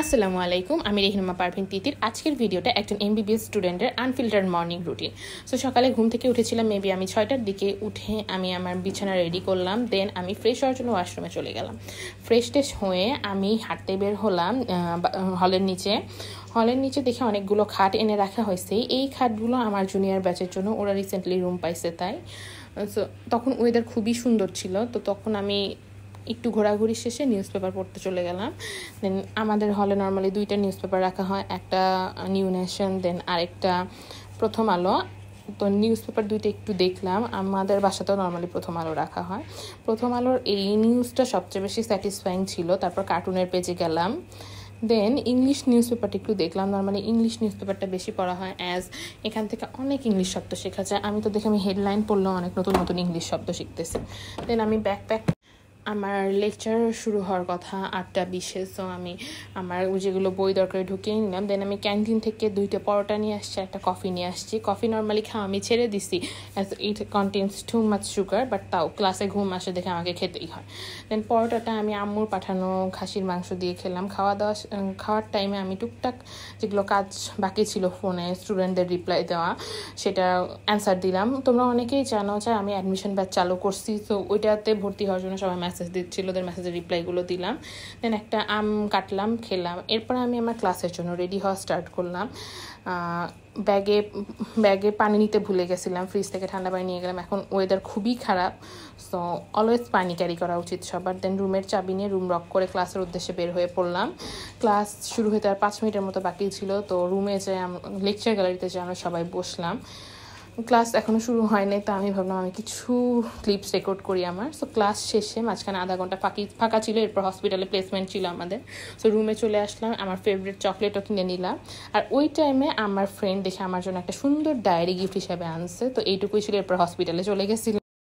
আসসালামু আলাইকুম, আমি রেহনুমা পারভিন তিতির। আজকের ভিডিওটা একজন এমবিবিএস স্টুডেন্টের আনফিল্টার্ড মর্নিং রুটিন। সো সকালে ঘুম থেকে উঠেছিলাম মেবি আমি 6টার দিকে। উঠে আমি আমার বিছানা রেডি করলাম, দেন আমি ফ্রেশ হওয়ার জন্য ওয়াশরুমে চলে গেলাম। ফ্রেশ টেশ হয়ে আমি হাঁটতে বের হলাম হলের নিচে দেখে অনেকগুলো খাট এনে রাখা হয়েছে। এই খাটগুলো আমার জুনিয়র ব্যাচের জন্য, ওরা রিসেন্টলি রুম পাইছে তাই। সো তখন ওয়েদার খুবই সুন্দর ছিল, তো তখন আমি একটু ঘোরাঘুরি শেষে নিউজ পেপার পড়তে চলে গেলাম। দেন আমাদের হলে নর্মালি 2টা নিউজ পেপার রাখা হয়, একটা নিউ নেশন, দেন আরেকটা প্রথম আলো। তো নিউজ পেপার 2টা একটু দেখলাম। আমাদের বাসাতেও নর্মালি প্রথম আলো রাখা হয়। প্রথম আলোর এই নিউজটা সবচেয়ে বেশি স্যাটিসফাইং ছিল। তারপর কার্টুনের পেজে গেলাম, দেন ইংলিশ নিউজ পেপারটা একটু দেখলাম। নর্মালি ইংলিশ নিউজ পেপারটা বেশি পড়া হয়, অ্যাজ এখান থেকে অনেক ইংলিশ শব্দ শেখা যায়। আমি তো দেখে আমি হেডলাইন পড়লেও অনেক নতুন নতুন ইংলিশ শব্দ শিখতেছি। দেন আমি ব্যাকপ্যাক, আমার লেকচার শুরু হওয়ার কথা 8টা 20-এ। সো আমি আমার যেগুলো বই দরকারে ঢুকিয়ে নিলাম। দেন আমি ক্যান্টিন থেকে 2টা পরোটা নিয়ে আসছি, একটা কফি নিয়ে আসছি। কফি নর্মালি খাওয়া আমি ছেড়ে দিছি, as it contains too much sugar, but তাও ক্লাসে ঘুম আসে দেখে আমাকে খেতেই হয়। দেন পরোটাটা আমি আম্মুর পাঠানো খাসির মাংস দিয়ে খেলাম। খাওয়ার টাইমে আমি টুকটাক যেগুলো কাজ বাকি ছিল ফোনে স্টুডেন্টদের রিপ্লাই দেওয়া, সেটা অ্যান্সার দিলাম। তোমরা অনেকেই জানো যে আমি অ্যাডমিশন ব্যাচ চালু করছি, তো ওইটাতে ভর্তি হওয়ার জন্য সবাই মেসেজ দিচ্ছিল, ওদের মেসেজের রিপ্লাইগুলো দিলাম। দেন একটা আম কাটলাম, খেলাম। এরপর আমি আমার ক্লাসের জন্য রেডি হওয়া স্টার্ট করলাম। ব্যাগে পানি নিতে ভুলে গেছিলাম, ফ্রিজ থেকে ঠান্ডা পানি নিয়ে গেলাম। এখন ওয়েদার খুবই খারাপ, সো অলওয়েজ পানি ক্যারি করা উচিত সবার। দেন রুমের চাবি নিয়ে রুম লক করে ক্লাসের উদ্দেশ্যে বের হয়ে পড়লাম। ক্লাস শুরু হতে আর 5 মিনিটের মতো বাকি ছিল, তো রুমে যেয়ে লেকচার গ্যালারিতে যেয়ে আমরা সবাই বসলাম। ক্লাস এখনও শুরু হয়নি, তো আমি ভাবলাম আমি কিছু ক্লিপস রেকর্ড করি আমার। সো ক্লাস শেষে মাঝখানে আধা ঘন্টা ফাঁকা ছিল, এরপর হসপিটালে প্লেসমেন্ট ছিল আমাদের। সো রুমে চলে আসলাম, আমার ফেভারিট চকলেটও কিনে নিলাম। আর ওই টাইমে আমার ফ্রেন্ড দেখে আমার জন্য একটা সুন্দর ডায়েরি গিফট হিসাবে আনছে, তো এইটুকুই ছিল। এরপর হসপিটালে চলে গেছিলাম।